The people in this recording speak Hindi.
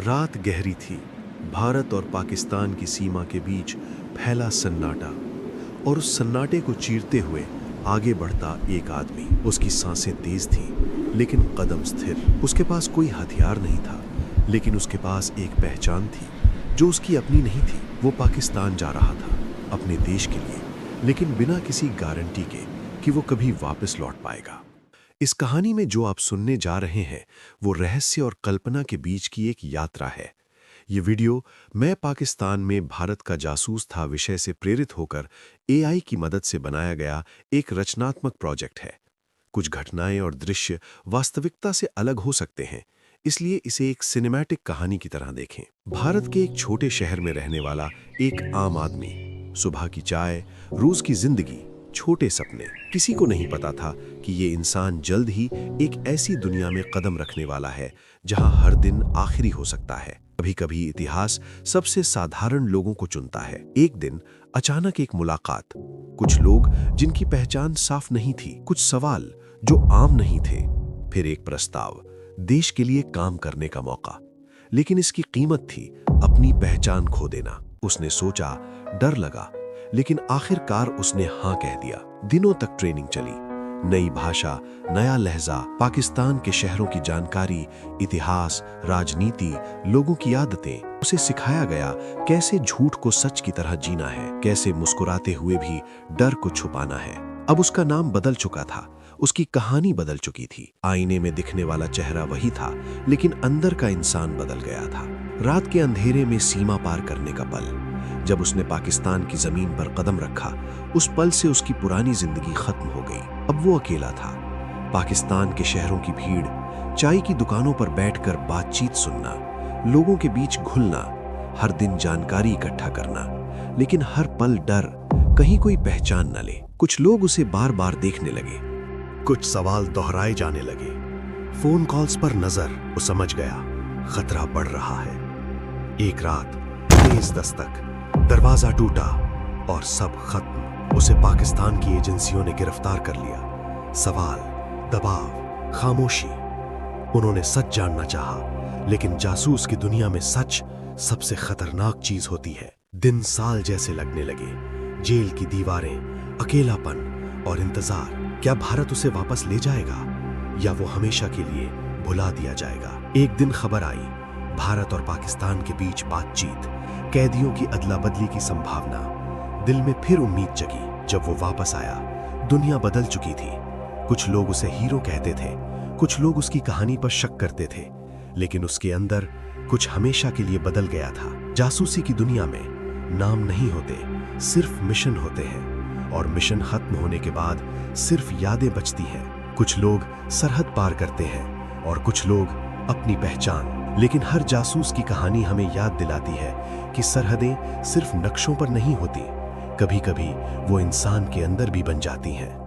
रात गहरी थी। भारत और पाकिस्तान की सीमा के बीच फैला सन्नाटा, और उस सन्नाटे को चीरते हुए आगे बढ़ता एक आदमी। उसकी सांसें तेज थीं, लेकिन कदम स्थिर। उसके पास कोई हथियार नहीं था, लेकिन उसके पास एक पहचान थी जो उसकी अपनी नहीं थी। वो पाकिस्तान जा रहा था, अपने देश के लिए, लेकिन बिना किसी गारंटी के कि वो कभी वापस लौट पाएगा। इस कहानी में जो आप सुनने जा रहे हैं, वो रहस्य और कल्पना के बीच की एक यात्रा है। ये वीडियो मैं पाकिस्तान में भारत का जासूस था विषय से प्रेरित होकर एआई की मदद से बनाया गया एक रचनात्मक प्रोजेक्ट है। कुछ घटनाएं और दृश्य वास्तविकता से अलग हो सकते हैं, इसलिए इसे एक सिनेमैटिक कहानी की तरह देखें। भारत के एक छोटे शहर में रहने वाला एक आम आदमी, सुबह की चाय, रोज की जिंदगी, छोटे सपने। किसी को नहीं पता था कि ये इंसान जल्द ही एक ऐसी दुनिया में कदम रखने वाला है जहां हर दिन आखिरी हो सकता है। कभी-कभी इतिहास सबसे साधारण लोगों को चुनता है। एक दिन अचानक एक मुलाकात, कुछ लोग जिनकी पहचान साफ नहीं थी, कुछ सवाल जो आम नहीं थे, फिर एक प्रस्ताव, देश के लिए काम करने का मौका। लेकिन इसकी कीमत थी अपनी पहचान खो देना। उसने सोचा, डर लगा, लेकिन आखिरकार उसने हाँ कह दिया। दिनों तक ट्रेनिंग चली, नई भाषा, नया लहजा, पाकिस्तान के शहरों की जानकारी, इतिहास, राजनीति, लोगों की आदतें। उसे सिखाया गया कैसे झूठ को सच की तरह जीना है, कैसे मुस्कुराते हुए भी डर को छुपाना है। अब उसका नाम बदल चुका था, उसकी कहानी बदल चुकी थी। आईने में दिखने वाला चेहरा वही था, लेकिन अंदर का इंसान बदल गया था। रात के अंधेरे में सीमा पार करने का पल, जब उसने पाकिस्तान की जमीन पर कदम रखा, उस पल से उसकी पुरानी जिंदगी खत्म हो गई। अब वो अकेला था। पाकिस्तान के शहरों की भीड़, चाय की दुकानों पर बैठकर बातचीत सुनना, लोगों के बीच घुलना, हर दिन जानकारी इकट्ठा करना, लेकिन हर पल डर, कहीं कोई पहचान न ले। कुछ लोग उसे बार बार देखने लगे, कुछ सवाल दोहराए जाने लगे। फोन कॉल्स पर नजर, वो समझ गया खतरा बढ़ रहा है। एक रात तेज दस्तक, दरवाजा टूटा और सब खत्म। उसे पाकिस्तान की एजेंसियों ने गिरफ्तार कर लिया। सवाल, दबाव, खामोशी। उन्होंने सच जानना चाहा, लेकिन जासूस की दुनिया में सच सबसे खतरनाक चीज होती है। दिन साल जैसे लगने लगे, जेल की दीवारें, अकेलापन और इंतजार। क्या भारत उसे वापस ले जाएगा या वो हमेशा के लिए भुला दिया जाएगा? एक दिन खबर आई, भारत और पाकिस्तान के बीच बातचीत, कैदियों की अदला बदली की संभावना। दिल में फिर उम्मीद जगी। जब वो वापस आया, दुनिया बदल चुकी थी। कुछ लोग उसे हीरो कहते थे, कुछ लोग उसकी कहानी पर शक करते थे, लेकिन उसके अंदर कुछ हमेशा के लिए बदल गया था। जासूसी की दुनिया में नाम नहीं होते, सिर्फ मिशन होते हैं, और मिशन खत्म होने के बाद सिर्फ यादें बचती हैं। कुछ लोग सरहद पार करते हैं और कुछ लोग अपनी पहचान। लेकिन हर जासूस की कहानी हमें याद दिलाती है कि सरहदें सिर्फ नक्शों पर नहीं होती, कभी-कभी वो इंसान के अंदर भी बन जाती हैं।